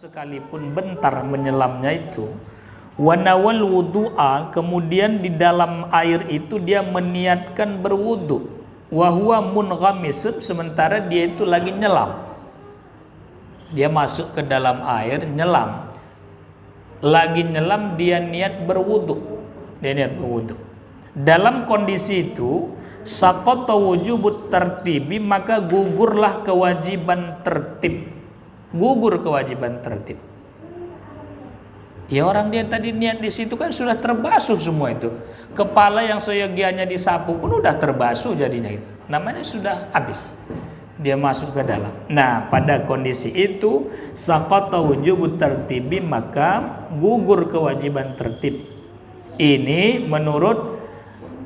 sekalipun bentar menyelamnya itu, wanawal wudu'a, kemudian di dalam air itu dia meniatkan berwudu, wahwa munghamisun, sementara dia itu lagi nyelam, dia masuk ke dalam air nyelam, lagi nyelam dia niat berwudu, dalam kondisi itu saqata wujubut tertibi, maka gugurlah kewajiban tertib, gugur kewajiban tertib. Ya orang dia tadi niat di situ kan sudah terbasuh semua itu, kepala yang seyogianya disapu pun udah terbasuh jadinya itu, namanya sudah habis, dia masuk ke dalam. Nah pada kondisi itu saqata wujubut tertibi, maka gugur kewajiban tertib. Ini menurut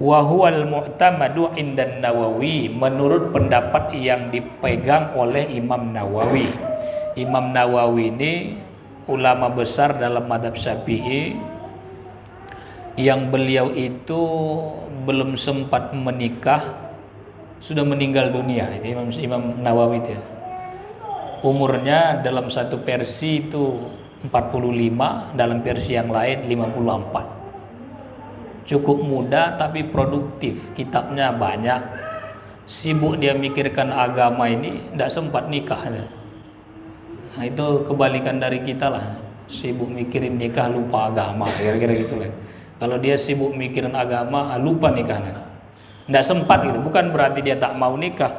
wahwal mu'tamadu indan Nawawi, menurut pendapat yang dipegang oleh Imam Nawawi. Imam Nawawi ini ulama besar dalam mazhab Syafi'i yang beliau itu belum sempat menikah, sudah meninggal dunia. Ini Imam Nawawi itu. Umurnya dalam satu versi itu 45, dalam versi yang lain 54. Cukup muda tapi produktif, kitabnya banyak, sibuk dia mikirkan agama ini, tidak sempat nikah. Nah itu kebalikan dari kita lah, sibuk mikirin nikah lupa agama, kira-kira gitu lah. Kalau dia sibuk mikirin agama lupa nikahnya, tidak sempat gitu. Bukan berarti dia tak mau nikah.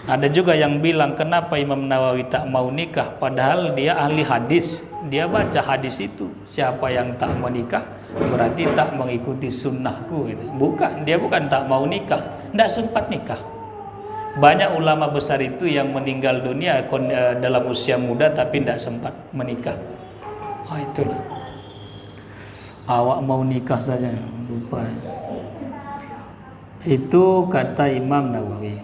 Ada juga yang bilang kenapa Imam Nawawi tak mau nikah, padahal dia ahli hadis, dia baca hadis itu, siapa yang tak mau nikah berarti tak mengikuti sunnahku gitu. Bukan, dia bukan tak mau nikah, tidak sempat nikah. Banyak ulama besar itu yang meninggal dunia dalam usia muda tapi tidak sempat menikah. Itulah, awak mau nikah saja lupa. Itu kata Imam Nawawi.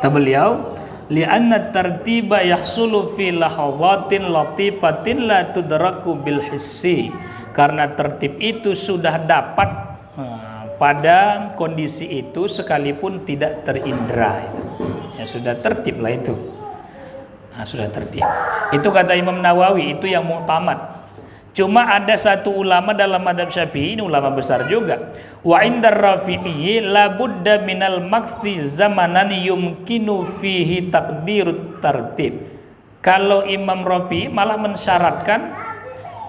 Kata beliau, li'anna tartiba yahsulu fi lahadhatin latifatin la tudraku bil hissi, karena tertib itu sudah dapat pada kondisi itu sekalipun tidak terindra itu. Ya sudah tertib lah itu. Nah, sudah tertib. Itu kata Imam Nawawi, itu yang mu'tamad. Cuma ada satu ulama dalam mazhab Syafi'i, ini ulama besar juga. Wa indar Rafi'i la budda minal makthi zamanan yumkinu fihi takdirut tertib. Kalau Imam Rafi'i malah mensyaratkan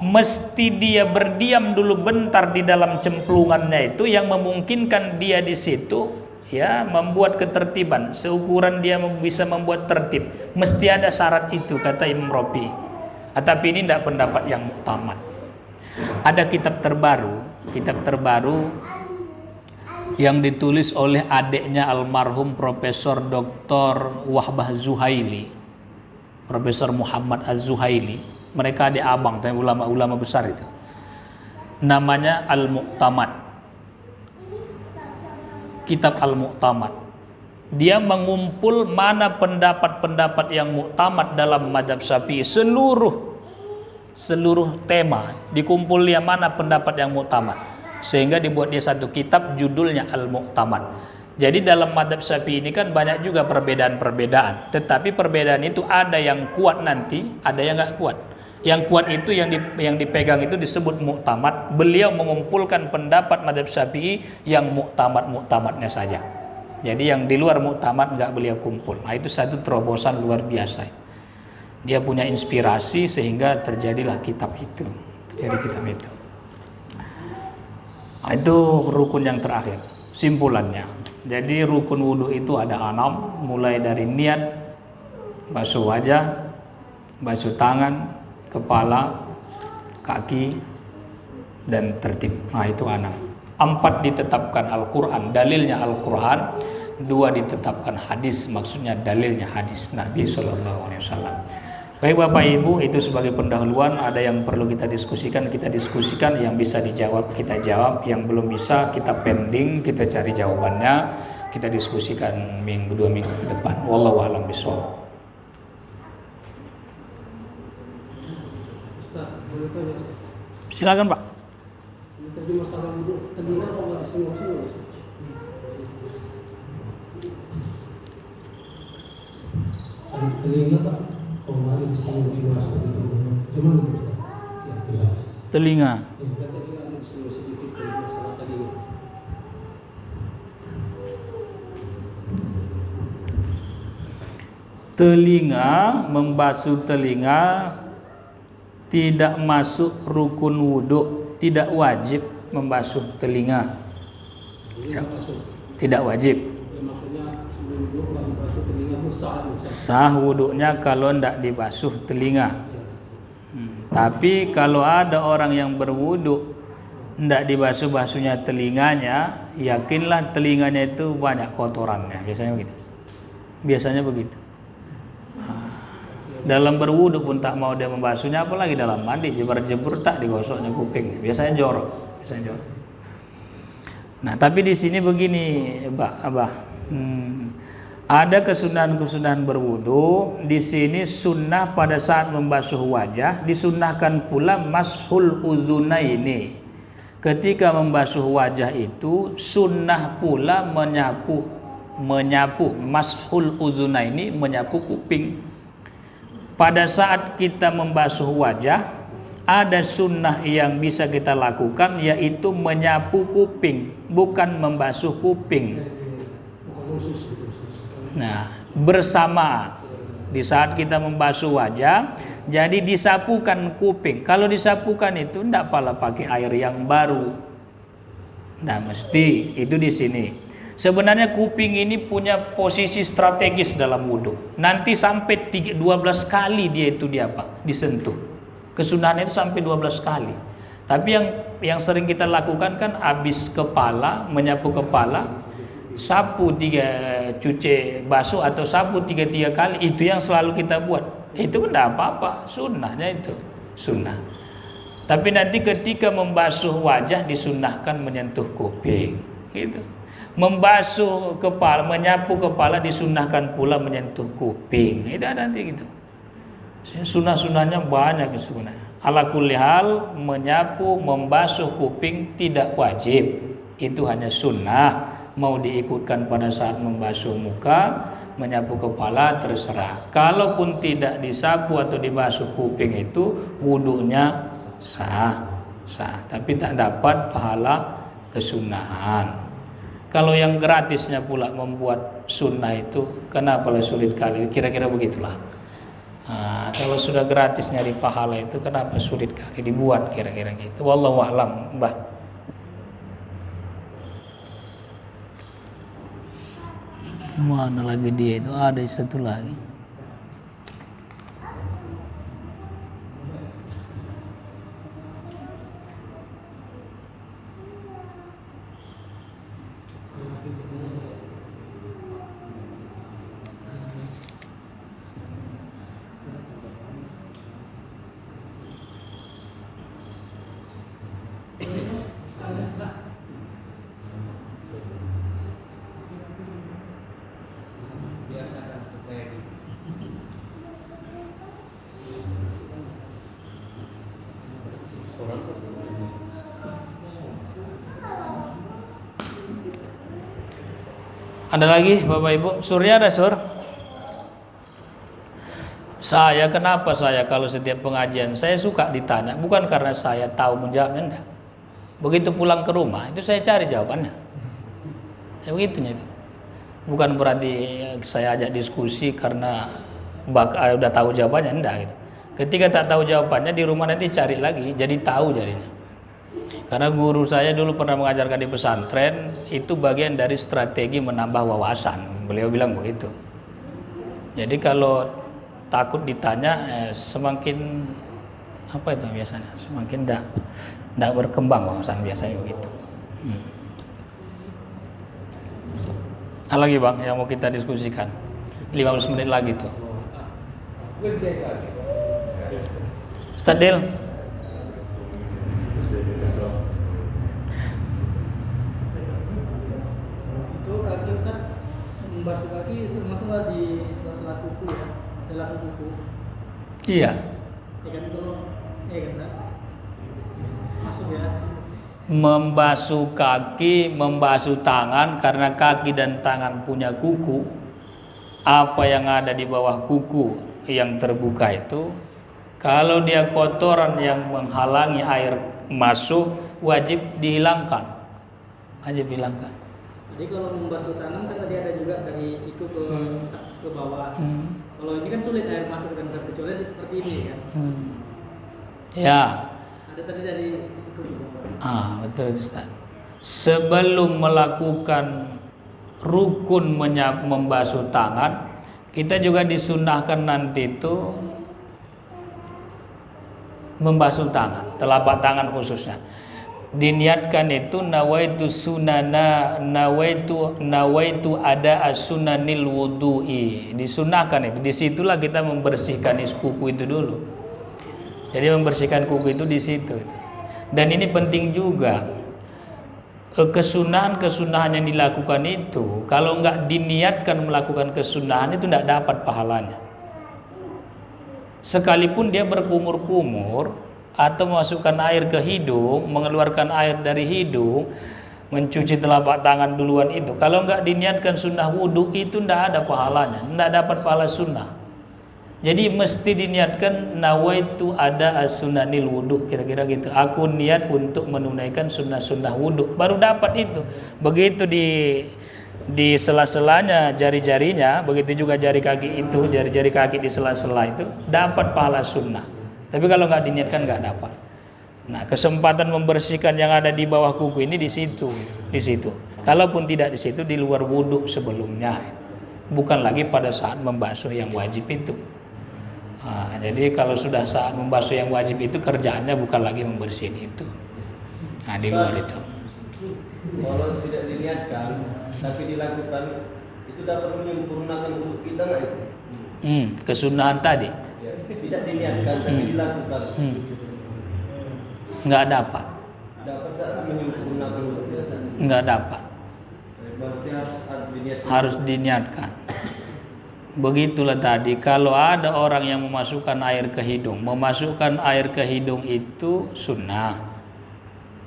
mesti dia berdiam dulu bentar di dalam cemplungannya itu yang memungkinkan dia di situ ya membuat ketertiban, seukuran dia bisa membuat tertib. Mesti ada syarat itu kata Imam Rafi'i. Tapi ini tidak pendapat yang mu'tamad. Ada kitab terbaru yang ditulis oleh adiknya almarhum Profesor Dr. Wahbah Zuhaili, Profesor Muhammad Az-Zuhaili. Mereka adik abang, ulama-ulama besar itu. Namanya Al-Mu'tamad. Kitab Al-Mu'tamad. Dia mengumpul mana pendapat-pendapat yang mu'tamad dalam mazhab Syafi'i, seluruh tema dikumpul dia mana pendapat yang mu'tamad, sehingga dibuat dia satu kitab judulnya Al-Mu'tamad. Jadi dalam mazhab Syafi'i ini kan banyak juga perbedaan-perbedaan, tetapi perbedaan itu ada yang kuat nanti, ada yang enggak kuat. Yang kuat itu yang dipegang itu disebut mu'tamad. Beliau mengumpulkan pendapat mazhab Syafi'i yang mu'tamadnya saja. Jadi yang di luar mu'tamad enggak beliau kumpul. Nah itu satu terobosan luar biasa. Dia punya inspirasi sehingga terjadilah kitab itu. Nah, itu rukun yang terakhir. Simpulannya. Jadi rukun wudhu itu ada 6, mulai dari niat, basuh wajah, basuh tangan, kepala, kaki, dan tertib. Nah itu 6. 4 ditetapkan Al-Quran, dalilnya Al-Quran. 2 ditetapkan hadis, maksudnya dalilnya hadis Nabi SAW. Baik Bapak Ibu, itu sebagai pendahuluan. Ada yang perlu kita diskusikan, yang bisa dijawab kita jawab, yang belum bisa kita pending, kita cari jawabannya, kita diskusikan 2 minggu ke depan. Wallahu a'lam bishawab. Silakan Pak. Tadi masalah wudhu, tadi kok nggak semua. Telinga Pak, kemarin disinggung masuk itu. Cuman itu ya jelas. Telinga. Ya, kan tadi ada disinggung sedikit tentang masalah telinga. Telinga, membasuh telinga tidak masuk rukun wudhu, tidak wajib membasuh telinga. Jadi masuk. Tidak wajib. Ya, maksudnya sebelum duduk nggak dibasuh telinga itu sah. Sah wudhunya kalau tidak dibasuh telinga. Tapi kalau ada orang yang berwudhu tidak dibasuh-basuhnya telinganya, yakinlah telinganya itu banyak kotorannya. Biasanya begitu. Biasanya begitu. Dalam berwudhu pun tak mau dia membasuhnya, apalagi dalam mandi jebur-jebur tak digosoknya kupingnya. Biasanya jorok. Nah, tapi di sini begini, Abah. Ada kesunahan-kesunahan berwudu. Di sini sunnah pada saat membasuh wajah, disunnahkan pula mashul udzunaini. Ketika membasuh wajah itu sunnah pula menyapu mashul udzunaini, menyapu kuping. Pada saat kita membasuh wajah, ada sunnah yang bisa kita lakukan, yaitu menyapu kuping, bukan membasuh kuping. Nah, bersamaan di saat kita membasuh wajah, jadi disapukan kuping. Kalau disapukan itu tidak pala pakai air yang baru. Nah, mesti itu di sini. Sebenarnya kuping ini punya posisi strategis dalam wudhu. Nanti sampai 12 kali dia itu disentuh. Kesunahan itu sampai 12 kali. Tapi yang sering kita lakukan kan habis kepala, menyapu kepala, sapu 3 cuci basuh atau sapu 3 kali, itu yang selalu kita buat. Itu tidak apa-apa, sunnahnya itu sunnah. Tapi nanti ketika membasuh wajah disunnahkan menyentuh kuping, gitu. Membasuh kepala, menyapu kepala disunnahkan pula menyentuh kuping. Itu ada nanti gitu. Sunnah-sunnahnya banyak sebenarnya. Ala kulli hal, menyapu, membasuh kuping tidak wajib. Itu hanya sunnah. Mau diikutkan pada saat membasuh muka, menyapu kepala, terserah. Kalaupun tidak disapu atau dibasuh kuping itu wudunya sah, tapi tak dapat pahala kesunahan. Kalau yang gratisnya pula membuat sunnah itu, kenapa sulit kali? Kira-kira begitulah. Nah, kalau sudah gratis nyari pahala itu, kenapa sulit kali dibuat? Kira-kira gitu. Wallahu a'lam, Mbah. Mana lagi dia itu? Ada satu lagi. Ada lagi Bapak Ibu? Surya ada Sur? Kenapa saya kalau setiap pengajian saya suka ditanya, bukan karena saya tahu menjawabnya, enggak. Begitu pulang ke rumah itu saya cari jawabannya. Ya begitunya itu. Bukan berarti saya ajak diskusi karena udah tahu jawabannya, enggak gitu. Ketika tak tahu jawabannya di rumah nanti cari lagi, jadi tahu jadinya. Karena guru saya dulu pernah mengajarkan di pesantren, itu bagian dari strategi menambah wawasan. Beliau bilang begitu. Jadi kalau takut ditanya, semakin apa itu biasanya, semakin tidak berkembang wawasan, biasanya begitu. Ada lagi Bang yang mau kita diskusikan? 15 menit lagi tuh. Ustaz Del. Membasuh kaki itu masuklah di sela-sela kuku ya, dalam kuku. Iya. Ya kan kalau masuk ya. Membasuh kaki, membasuh tangan, karena kaki dan tangan punya kuku. Apa yang ada di bawah kuku yang terbuka itu, kalau dia kotoran yang menghalangi air masuk, wajib dihilangkan. Wajib dihilangkan. Jadi kalau membasuh tangan kan tadi ada juga dari siku ke bawah. Kalau ini kan sulit air masuk dan kecuali seperti ini kan. Ya. Ada tadi dari siku ke bawah. Betul Ustaz. Sebelum melakukan rukun membasuh tangan, kita juga disunahkan nanti itu membasuh tangan, telapak tangan khususnya. Diniatkan itu nawaitu sunana, nawaitu ada as-sunanil wudu'i. Disunahkan itu. Disitulah kita membersihkan kuku itu dulu. Jadi membersihkan kuku itu di situ. Dan ini penting juga. Kesunahan yang dilakukan itu, kalau nggak diniatkan melakukan kesunahan itu nggak dapat pahalanya. Sekalipun dia berkumur-kumur atau memasukkan air ke hidung, mengeluarkan air dari hidung, mencuci telapak tangan duluan itu, kalau nggak diniatkan sunnah wudhu itu nggak ada pahalanya, nggak dapat pahala sunnah. Jadi mesti diniatkan nawaitu ada as-sunanil wudhu, kira-kira gitu. Aku niat untuk menunaikan sunnah-sunnah wudhu, baru dapat itu. Begitu di sela-selanya jari-jarinya, begitu juga jari kaki itu, jari-jari kaki di sela-sela itu dapat pahala sunnah. Tapi kalau nggak diniatkan nggak dapat. Nah, kesempatan membersihkan yang ada di bawah kuku ini di situ. Kalaupun tidak di situ, di luar wudhu sebelumnya, bukan lagi pada saat membasuh yang wajib itu. Jadi kalau sudah saat membasuh yang wajib itu, kerjaannya bukan lagi membersihin itu. Di luar itu. Kalau tidak diniatkan, tapi dilakukan, itu dapat menyempurnakan wudhu kita nggak itu? Kesunahan tadi. Ya, tidak diniatkan, tapi dilakukan. Nggak dapat. Dapat tak menyempurnakan wudhu kita? Nggak dapat. Berarti Harus diniatkan. Begitulah tadi, kalau ada orang yang memasukkan air ke hidung, memasukkan air ke hidung itu sunnah.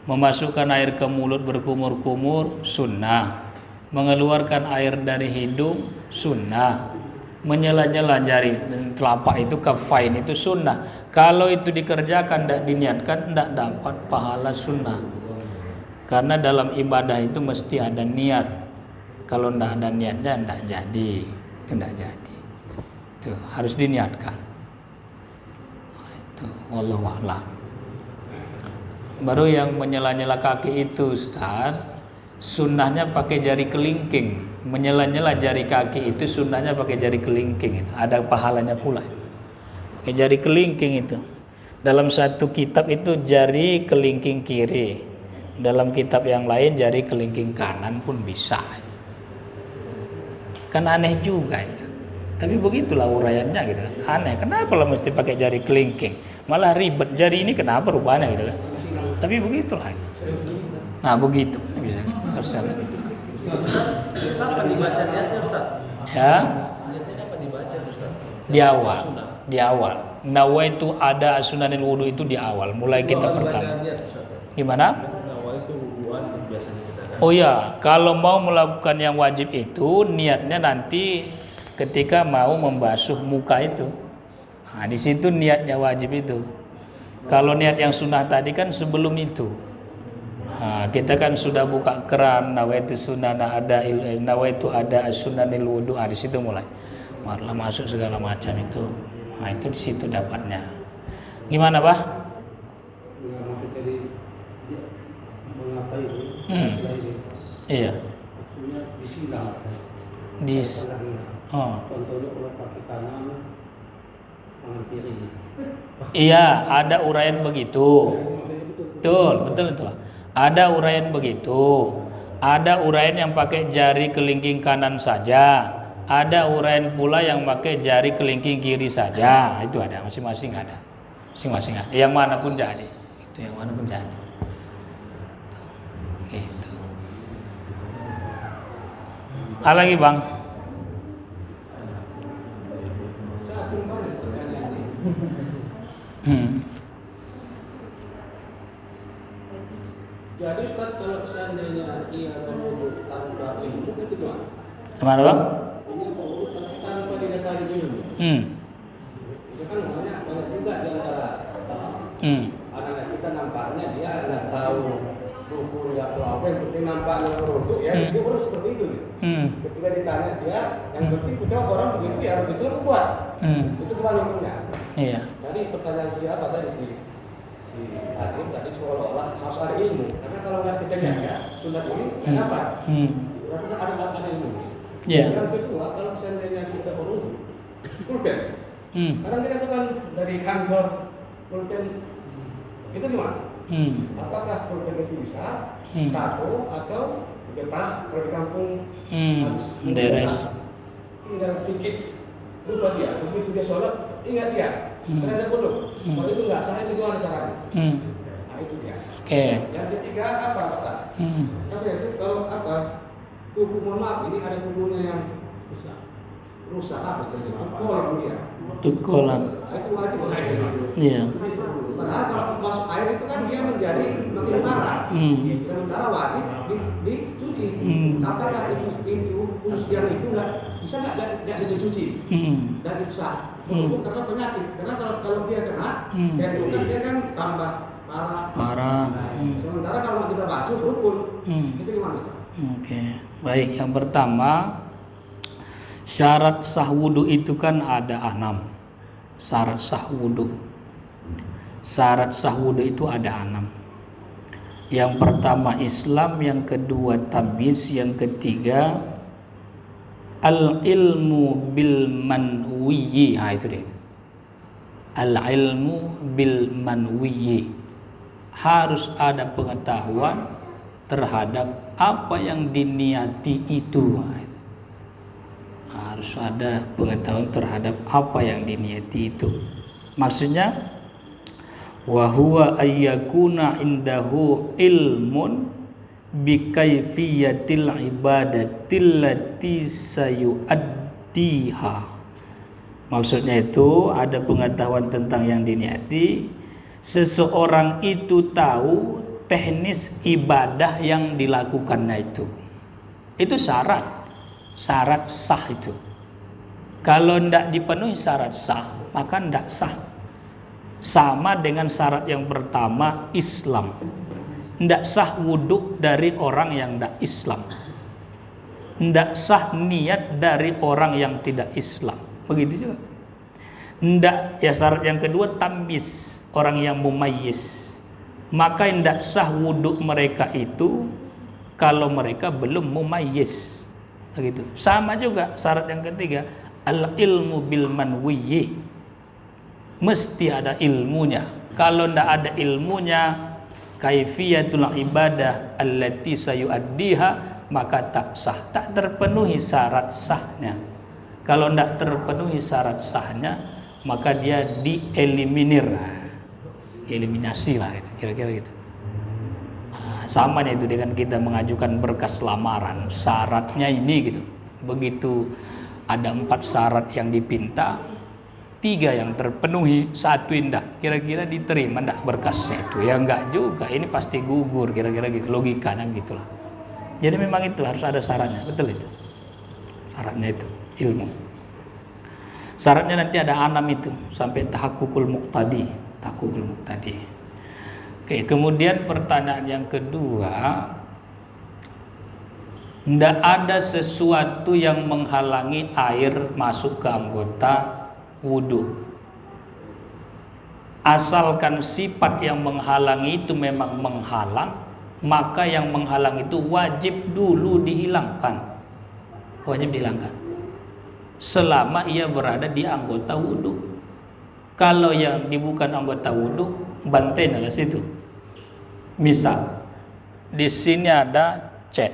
Memasukkan air ke mulut berkumur-kumur sunnah. Mengeluarkan air dari hidung sunnah. Menyela-nyela jari dan telapak itu kafain itu sunnah. Kalau itu dikerjakan tidak diniatkan, tidak dapat pahala sunnah. Karena dalam ibadah itu mesti ada niat. Kalau tidak ada niatnya tidak jadi. Itu tidak jadi. Itu harus diniatkan. Itu wallahu a'lam. Baru yang menyela-nyela kaki itu Ustaz, sunnahnya pakai jari kelingking. Menyela-nyela jari kaki itu sunnahnya pakai jari kelingking. Ada pahalanya pula. Pakai jari kelingking itu. Dalam satu kitab itu jari kelingking kiri. Dalam kitab yang lain jari kelingking kanan pun bisa. Kan aneh juga itu. Tapi begitulah uraiannya gitu kan. Aneh, kenapa lah mesti pakai jari kelingking? Malah ribet, jari ini kenapa rupanya gitu kan. Tapi begitulah. Nah begitu bisa kan? Harusnya kan. Apa dibaca niatnya Ustaz? Ya. Niatnya apa dibaca Ustaz? Di awal. Nawaitu ada sunanil wudu itu di awal. Mulai kita pertama. Gimana? Oh ya, kalau mau melakukan yang wajib itu niatnya nanti ketika mau membasuh muka itu. Nah, di situ niatnya wajib itu. Kalau niat yang sunnah tadi kan sebelum itu. Nah, kita kan sudah buka keran nawaitu sunana ada nawaitu ada sunanil wudu. Di situ mulai. Malah masuk segala macam itu. Nah, itu di situ dapatnya. Gimana, Pak? Iya. Iya, ada uraian begitu. Betul itu. Ada uraian begitu. Ada uraian yang pakai jari kelingking kanan saja. Ada uraian pula yang pakai jari kelingking kiri saja. Itu ada, masing-masing ada. Masing-masing ada. Yang mana pun jadi. Itu yang mana pun jadi. Gitu. Apa lagi Bang? Jadi Ustaz kalau seandainya dia berwudu tanpa ilmu itu gimana? Gimana Bang? Ini berwudu tanpa didasari ilmu. nampaknya dia nggak tahu buku atau apa, yang penting nampaknya merunduk ya, dia baru seperti itu. Ketika ditanya dia, yang penting kita orang begitu ya begitu aku buat. Itu kemana punya? Iya. Tadi pertanyaan siapa tadi si Hakim tadi seolah-olah harus ada ilmu, karena kalau nggak kita jaga sunat ini nggak dapat. Berarti ada ilmu. Iya. Yang kedua, kalau seandainya kita merunduk, pulpen. Kadang kita itu kan dari kantor pulpen itu gimana? Apakah pulpen itu bisa tato atau getah kalau di kampung habis Beres. tinggal sedikit lupa dia, begitu dia sholat ingat dia ternyata belum. Kalau itu nggak sah, itu gimana caranya? Nah itu dia. Oke. Yang ketiga apa Ustaz? Apa itu kalau apa kuku, mohon maaf ini ada kukunya yang rusak apa sebenarnya? Tukol dia. Tukolan. Nah, itu wajib. Iya. Padahal kalau masuk air itu kan dia menjadi makin parah. Sementara wajib dicuci. Apakah itu khusus yang itu nggak bisa nggak dicuci? Dan itu sah. Karena penyakit. Karena kalau dia kena, kayak itu kan dia kan tambah parah. Sementara kalau kita basuh rukun, itu gimana Ustaz? Oke. Baik, yang pertama syarat sah wudu itu kan ada 6. Syarat sah wudu. Syarat sah wudu itu ada 6. Yang pertama Islam, yang kedua tamyiz, yang ketiga al-ilmu bil manwiyyi. Itu dia. Al-ilmu bil manwiyyi. Harus ada pengetahuan terhadap apa yang diniati itu. Harus ada pengetahuan terhadap apa yang diniati itu. Maksudnya wa huwa ayyakuna indahu ilmun bi kaifiyatil ibadatil lati sayuaddiha. Maksudnya itu ada pengetahuan tentang yang diniati, seseorang itu tahu teknis ibadah yang dilakukannya itu. Itu syarat sah itu. Kalau tidak dipenuhi syarat sah, maka tidak sah. Sama dengan syarat yang pertama Islam. Tidak sah wudhu dari orang yang tidak Islam. Tidak sah niat dari orang yang tidak Islam. Begitu juga. Tidak, ya syarat yang kedua tamyiz, orang yang mumayyiz. Maka tidak sah wudhu mereka itu kalau mereka belum mumayyiz. Begitu. Sama juga syarat yang ketiga al-ilmu bil manwiyyi. Mesti ada ilmunya. Kalau tidak ada ilmunya, kaifiyatul ibadah allati sayuaddiha, maka tak sah, tak terpenuhi syarat sahnya. Kalau tidak terpenuhi syarat sahnya, maka dia dieliminir, eliminasi lah, kira-kira gitu. Sama itu dengan kita mengajukan berkas lamaran, syaratnya ini gitu. Begitu ada 4 syarat yang dipinta, 3 yang terpenuhi, 1 indah, kira-kira diterima enggak berkasnya itu? Ya enggak juga, ini pasti gugur, kira-kira gitu, logikanya gitulah. Jadi memang itu harus ada syaratnya, betul itu. Syaratnya itu ilmu. Syaratnya nanti ada 6 itu sampai tahakkukul muqtadi. Oke, kemudian pertanyaan yang kedua, tidak ada sesuatu yang menghalangi air masuk ke anggota wudhu. Asalkan sifat yang menghalangi itu memang menghalang, maka yang menghalang itu wajib dulu dihilangkan. Wajib dihilangkan. Selama ia berada di anggota wudhu. Kalau yang bukan anggota wudhu, bantai dari situ. Misal di sini ada cat.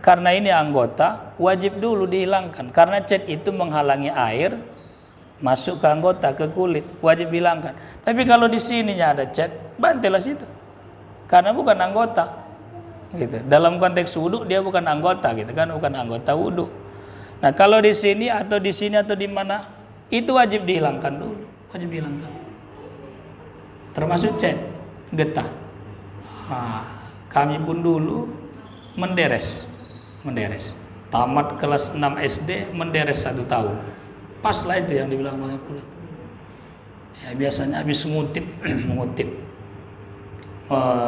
Karena ini anggota, wajib dulu dihilangkan. Karena cat itu menghalangi air masuk ke anggota, ke kulit, wajib dihilangkan. Tapi kalau di sininya ada cat, bantailah situ. Karena bukan anggota. Gitu. Dalam konteks wudhu dia bukan anggota, gitu kan, bukan anggota wudhu. Nah, kalau di sini atau di sini atau di mana, itu wajib dihilangkan dulu, wajib dihilangkan. Termasuk cat, getah. Nah, kami pun dulu menderes. Tamat kelas 6 SD, menderes 1 tahun. Pas lah itu yang dibilang Bang Epul. Ya biasanya habis mengutip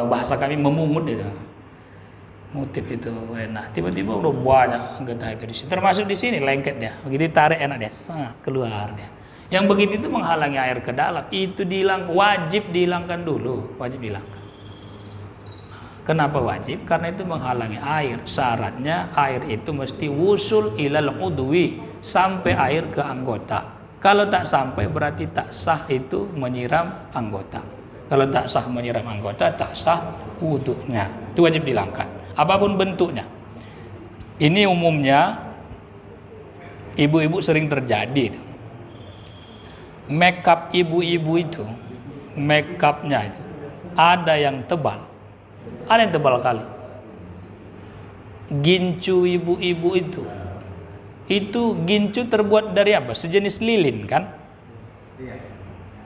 bahasa kami memungut itu. Motif itu enak. Tiba-tiba udah banyak getah itu di sini. Termasuk di sini lengketnya. Begitu tarik enak dia, keluar dia. Yang begitu itu menghalangi air ke dalam. Itu wajib dihilangkan dulu, wajib dihilangkan. Kenapa wajib? Karena itu menghalangi air. Syaratnya air itu mesti wusul ilal udwi, sampai air ke anggota. Kalau tak sampai berarti tak sah itu menyiram anggota. Kalau tak sah menyiram anggota, tak sah wudunya. Itu wajib dihilangkan. Apapun bentuknya. Ini umumnya ibu-ibu sering terjadi itu. Makeup ibu-ibu itu, makeupnya itu ada yang tebal, ada yang tebal kali. Gincu ibu-ibu itu gincu terbuat dari apa? Sejenis lilin kan?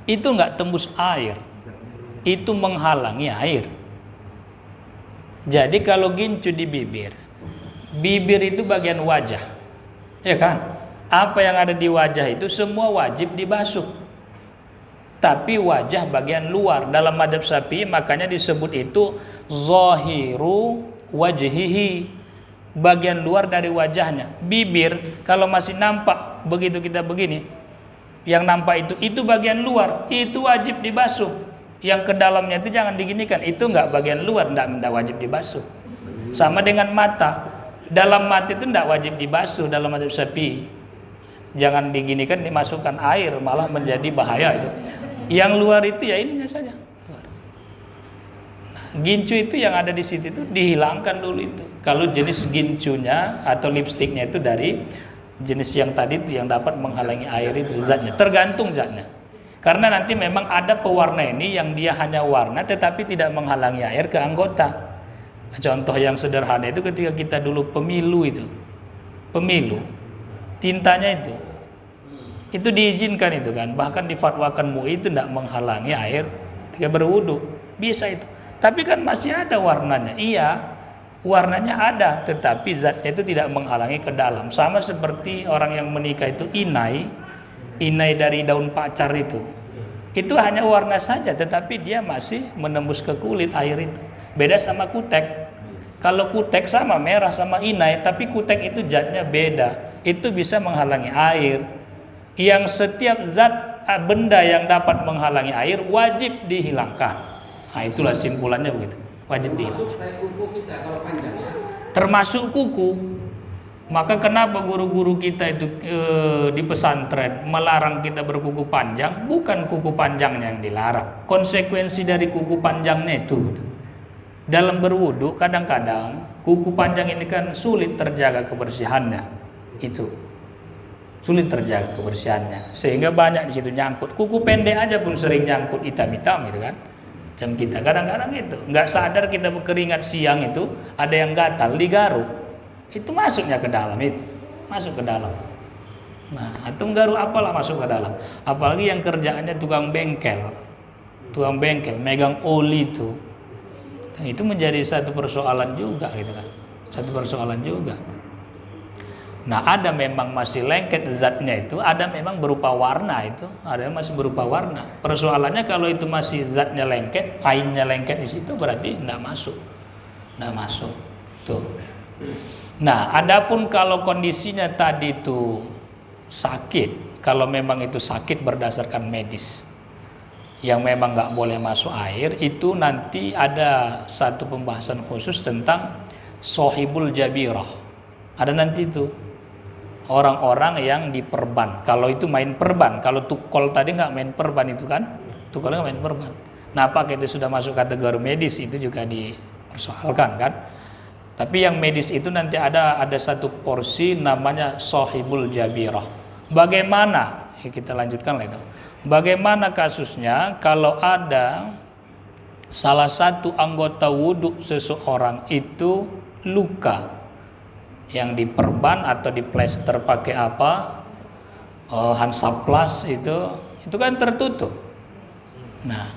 Itu nggak tembus air, itu menghalangi air. Jadi kalau gincu di bibir itu bagian wajah, ya kan? Apa yang ada di wajah itu semua wajib dibasuh. Tapi wajah bagian luar dalam madzhab Syafi'i makanya disebut itu zahiru wajhihi, bagian luar dari wajahnya. Bibir kalau masih nampak begitu kita begini, yang nampak itu bagian luar, itu wajib dibasuh. Yang ke dalamnya itu jangan diginikan, itu enggak bagian luar, enggak wajib dibasuh. Sama dengan mata, dalam mata itu enggak wajib dibasuh dalam madzhab Syafi'i. Jangan diginikan, dimasukkan air malah menjadi bahaya itu. Yang luar itu ya ininya saja. Nah, gincu itu yang ada di situ itu dihilangkan dulu itu. Kalau jenis gincunya atau lipstiknya itu dari jenis yang tadi itu yang dapat menghalangi air itu zatnya, tergantung zatnya. Karena nanti memang ada pewarna ini yang dia hanya warna tetapi tidak menghalangi air ke anggota. Contoh yang sederhana itu ketika kita dulu pemilu, tintanya itu diizinkan itu kan, bahkan difatwakan MUI itu tidak menghalangi air ketika berwudu, bisa itu. Tapi kan masih ada warnanya, iya warnanya ada, tetapi zatnya itu tidak menghalangi ke dalam. Sama seperti orang yang menikah itu inai dari daun pacar itu hanya warna saja, tetapi dia masih menembus ke kulit air itu. Beda sama kutek. Kalau kutek sama merah sama inai, tapi kutek itu zatnya beda. Itu bisa menghalangi air. Yang setiap zat benda yang dapat menghalangi air wajib dihilangkan. Nah, itulah simpulannya begitu. Wajib dihilangkan. Termasuk kuku. Maka kenapa guru-guru kita itu di pesantren melarang kita berkuku panjang? Bukan kuku panjangnya yang dilarang, konsekuensi dari kuku panjangnya itu. Dalam berwudu kadang-kadang kuku panjang ini kan sulit terjaga kebersihannya, itu sulit terjaga kebersihannya, sehingga banyak di situ nyangkut. Kuku pendek aja pun sering nyangkut hitam-hitam gitu kan. Jam kita kadang-kadang itu nggak sadar kita berkeringat siang itu ada yang gatal digaruk. Itu masuknya ke dalam itu, masuk ke dalam. Nah, atau garuk apalah masuk ke dalam. Apalagi yang kerjaannya tukang bengkel, megang oli itu. Nah, itu menjadi satu persoalan juga gitu kan, satu persoalan juga. Nah, ada memang masih lengket zatnya itu, ada memang berupa warna itu, ada yang masih berupa warna. Persoalannya kalau itu masih zatnya lengket, ainnya lengket di situ berarti tidak masuk. Tuh. Nah, adapun kalau kondisinya tadi itu sakit, kalau memang itu sakit berdasarkan medis, yang memang nggak boleh masuk air, itu nanti ada satu pembahasan khusus tentang sohibul jabirah. Ada nanti itu orang-orang yang diperban. Kalau itu main perban, kalau tukol tadi nggak main perban itu kan, tukolnya nggak main perban. Nah, apakah itu sudah masuk kategori medis itu juga dipersoalkan kan? Tapi yang medis itu nanti ada satu porsi namanya sohibul jabirah. Bagaimana? Kita lanjutkan lah itu. Bagaimana kasusnya kalau ada salah satu anggota wudhu seseorang itu luka, yang diperban atau diplester pakai apa, hansaplas itu kan tertutup. Nah,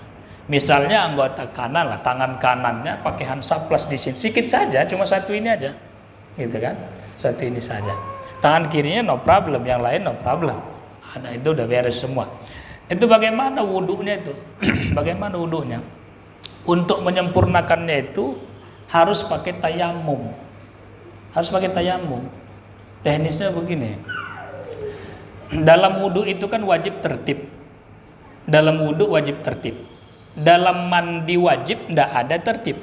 misalnya anggota kanan lah, tangan kanannya pakai hansaplas di sini, sedikit saja, cuma satu ini aja, gitu kan, satu ini saja. Tangan kirinya no problem, yang lain no problem. Ada itu udah beres semua. Itu bagaimana wudhunya itu? Bagaimana wudhunya? Untuk menyempurnakannya itu harus pakai tayamum. Harus pakai tayamum. Teknisnya begini. Dalam wudhu itu kan wajib tertib. Dalam wudhu wajib tertib. Dalam mandi wajib tidak ada tertib.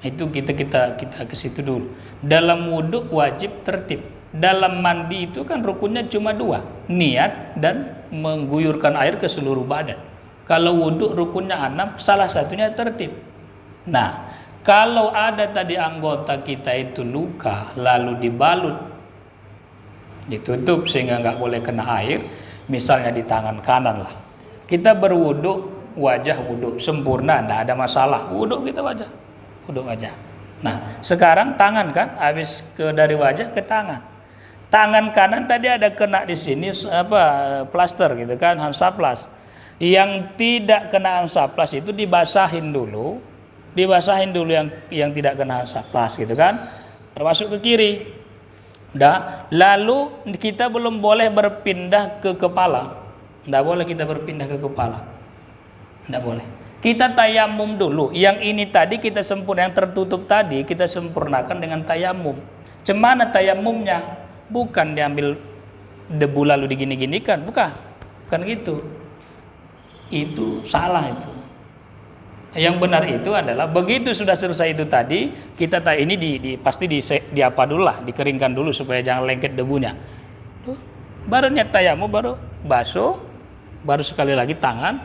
Itu kita ke situ dulu. Dalam wudhu wajib tertib. Dalam mandi itu kan rukunnya cuma 2, niat dan mengguyurkan air ke seluruh badan. Kalau wudhu rukunnya 6, salah satunya tertib. Nah, kalau ada tadi anggota kita itu luka lalu dibalut, ditutup sehingga nggak boleh kena air, misalnya di tangan kanan lah. Kita berwudhu, wajah wudhu sempurna, tidak ada masalah. Wudhu kita wajah, wudhu wajah. Nah, sekarang tangan kan, habis dari wajah ke tangan. Tangan kanan tadi ada kena di sini plaster gitu kan, hansaplas. Yang tidak kena hansaplas itu dibasahin dulu yang tidak kena hansaplas gitu kan, termasuk ke kiri. Udah, lalu kita belum boleh berpindah ke kepala. Tidak boleh kita berpindah ke kepala. Tidak boleh. Kita tayamum dulu. Yang ini tadi kita sempurna, yang tertutup tadi kita sempurnakan dengan tayamum. Cemana tayamumnya? Bukan diambil debu lalu digini-ginikan, bukan gitu. Itu salah itu. Yang benar itu adalah begitu sudah selesai itu tadi, kita ini pasti di apa dulu lah, dikeringkan dulu supaya jangan lengket debunya. Baru niat tayamum, baru basuh, baru sekali lagi tangan.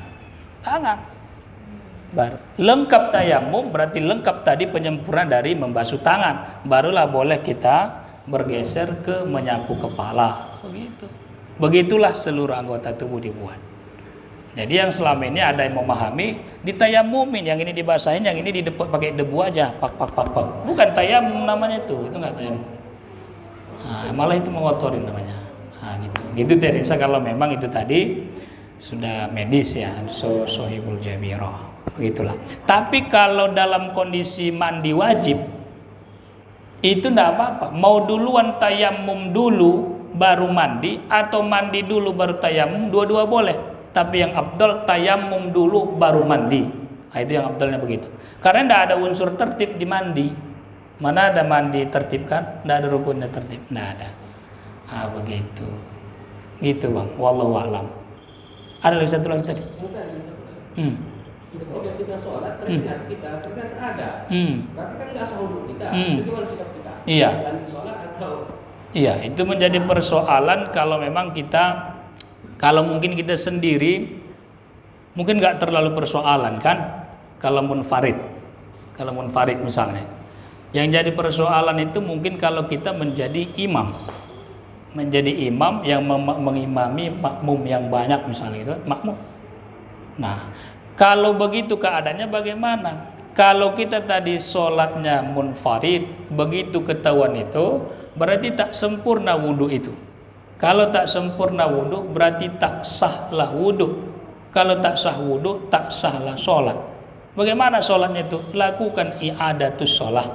Baru lengkap tayamum, berarti lengkap tadi penyempurnaan dari membasuh tangan. Barulah boleh kita bergeser ke menyapu kepala. Begitulah seluruh anggota tubuh dibuat. Jadi yang selama ini ada yang memahami ditayamumin, yang ini dibasahin, yang ini pakai debu aja, pak. Bukan tayamum namanya itu nggak tayamum. Malah itu mengotorin namanya. Gitu Teresa, kalau memang itu tadi sudah medis ya, sohibul jabirah, begitulah. Tapi kalau dalam kondisi mandi wajib itu tidak apa-apa. Mau duluan tayamum dulu baru mandi, atau mandi dulu baru tayamum, dua-dua boleh. Tapi yang abdal tayamum dulu baru mandi. Itu yang abdalnya begitu. Karena tidak ada unsur tertib di mandi. Mana ada mandi tertib kan? Tidak ada rukunnya tertib. Tidak ada. Begitu. Gitu bang. Wallahu a'lam. Ada lagi satu lagi tadi. Ketika kita sholat ternyata ada. Berarti kan nggak sah wudhu kita. Itu gimana sikap kita? Iya. Dan sholat atau? Iya, itu menjadi persoalan kalau memang kalau mungkin kita sendiri mungkin nggak terlalu persoalan kan, kalau munfarid misalnya. Yang jadi persoalan itu mungkin kalau kita menjadi imam yang mengimami makmum yang banyak misalnya itu makmum. Nah, kalau begitu keadaannya bagaimana? Kalau kita tadi sholatnya munfarid, begitu ketahuan itu berarti tak sempurna wudhu itu. Kalau tak sempurna wudhu berarti tak sahlah wudhu. Kalau tak sah wudhu, tak sahlah sholat. Bagaimana sholatnya itu? Lakukan i'adatus sholat.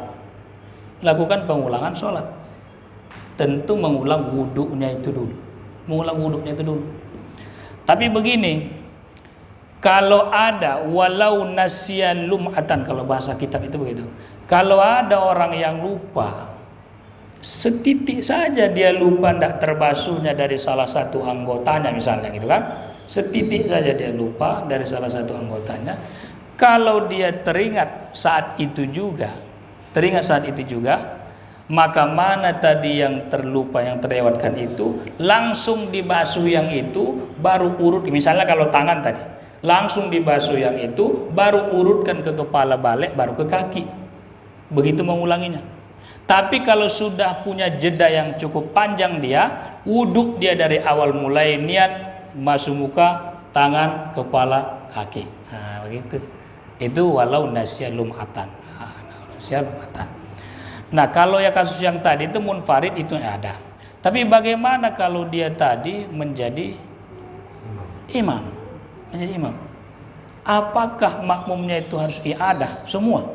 Lakukan pengulangan sholat. Tentu mengulang wudhunya itu dulu. Tapi begini, kalau ada walau nasiyan lum'atan, kalau bahasa kitab itu begitu. Kalau ada orang yang lupa, setitik saja dia lupa tidak terbasuhnya dari salah satu anggotanya misalnya gitu kan, setitik saja dia lupa dari salah satu anggotanya, kalau dia teringat saat itu juga, maka mana tadi yang terlupa, yang terlewatkan itu langsung dibasuh yang itu, baru urut. Misalnya kalau tangan tadi langsung dibasuh yang itu, baru urutkan ke kepala balik, baru ke kaki, begitu mengulanginya. Tapi kalau sudah punya jeda yang cukup panjang, dia wudhu dia dari awal mulai niat masuk muka, tangan, kepala, kaki. Begitu. Itu walau nasya lum'atan. Nah, kalau ya kasus yang tadi itu munfarid itu ada. Tapi bagaimana kalau dia tadi menjadi imam? Apakah makmumnya itu harus i'adah semua?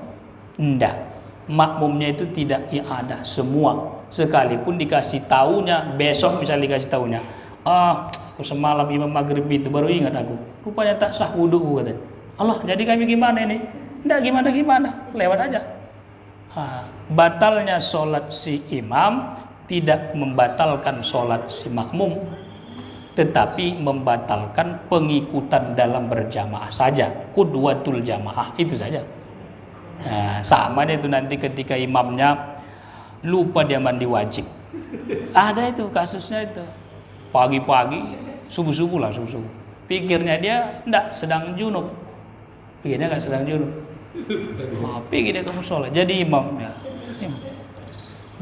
Tidak. Makmumnya itu tidak i'adah semua, sekalipun dikasih tahunya besok, misalnya dikasih tahunya, aku semalam imam maghrib itu baru ingat aku, rupanya tak sah wudhu katanya. Allah, jadi kami gimana ini? Nggak gimana-gimana, lewat aja. Batalnya sholat si imam tidak membatalkan sholat si makmum, tetapi membatalkan pengikutan dalam berjamaah saja. Qudwatul jamaah, itu saja. Sama itu nanti ketika imamnya lupa dia mandi wajib. Ada itu kasusnya itu. Pagi-pagi, subuh-subuh. Pikirnya dia enggak sedang junub. Pikirnya enggak sedang junub. Pergi dia ke musola, jadi imamnya.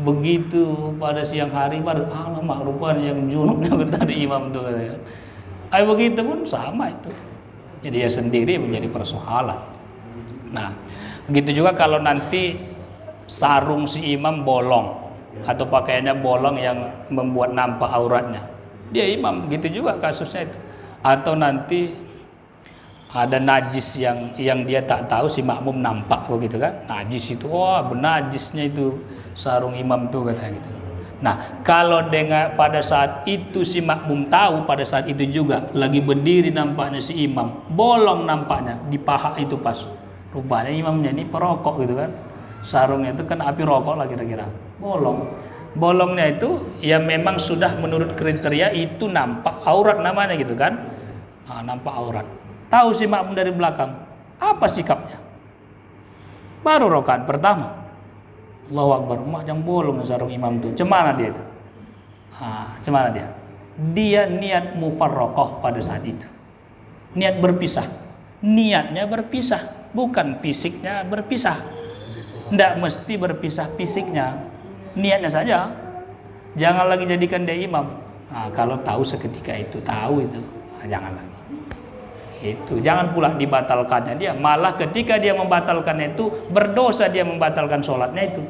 Begitu pada siang hari baru alamak rupanya yang junubnya tadi imam itu katanya. Begitu pun sama itu. Jadi ya sendiri menjadi persoalan. Nah, begitu juga kalau nanti sarung si imam bolong atau pakaiannya bolong yang membuat nampak auratnya. Dia imam, gitu juga kasusnya itu. Atau nanti ada najis yang dia tak tahu, si makmum nampak begitu kan, najis itu, benajisnya itu sarung imam tuh katanya gitu. Nah, kalau pada saat itu si makmum tahu, pada saat itu juga lagi berdiri nampaknya si imam bolong, nampaknya di paha itu pas, rupanya imamnya ini perokok gitu kan, sarungnya itu kan api rokok lah kira-kira, bolongnya itu ya memang sudah menurut kriteria itu nampak aurat namanya gitu kan, nampak aurat. Tahu si makmum dari belakang, apa sikapnya? Baru rakaat pertama, Allahu Akbar, yang bolong sarung imam itu. Cemana dia itu? Cemana dia? Dia niat mufarraqah pada saat itu. Niat berpisah. Niatnya berpisah, bukan fisiknya berpisah. Tidak mesti berpisah fisiknya. Niatnya saja. Jangan lagi jadikan dia imam. Kalau tahu seketika itu, jangan lagi. Itu jangan pula dibatalkannya dia, malah ketika dia membatalkannya itu berdosa, dia membatalkan sholatnya itu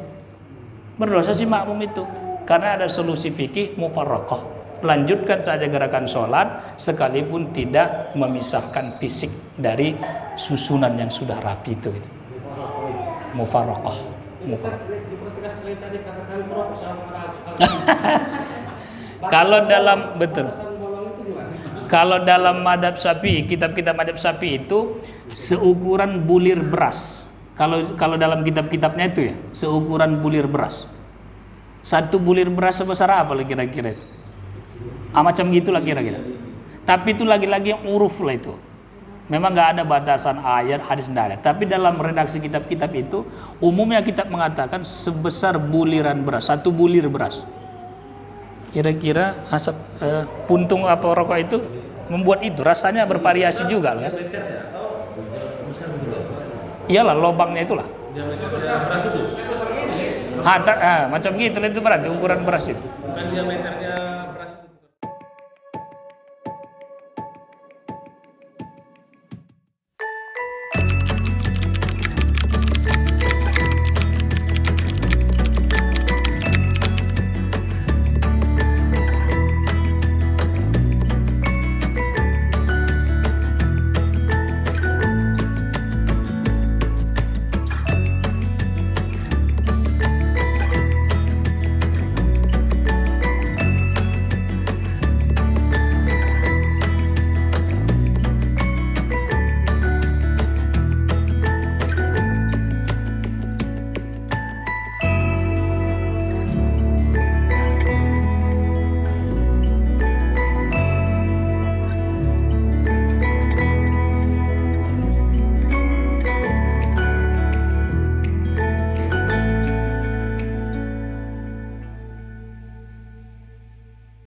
berdosa si makmum itu, karena ada solusi fikih mufarraqah, lanjutkan saja gerakan sholat sekalipun tidak memisahkan fisik dari susunan yang sudah rapi itu mufarraqah. Kalau dalam betul, kalau dalam madhab Syafi'i, kitab-kitab madhab Syafi'i itu seukuran bulir beras. Kalau dalam kitab-kitabnya itu ya, seukuran bulir beras. Satu bulir beras sebesar apa lah kira-kira? Macam gitulah kira-kira. Tapi itu lagi-lagi yang uruf lah itu. Memang nggak ada batasan ayat, hadis, tidak ada. Tapi dalam redaksi kitab-kitab itu umumnya kitab mengatakan sebesar buliran beras, satu bulir beras. Kira-kira asap puntung apa rokok itu membuat itu rasanya bervariasi juga kan? Iyalah lubangnya itulah. Macam gitu itu berarti ukuran beras itu. Bukan diameternya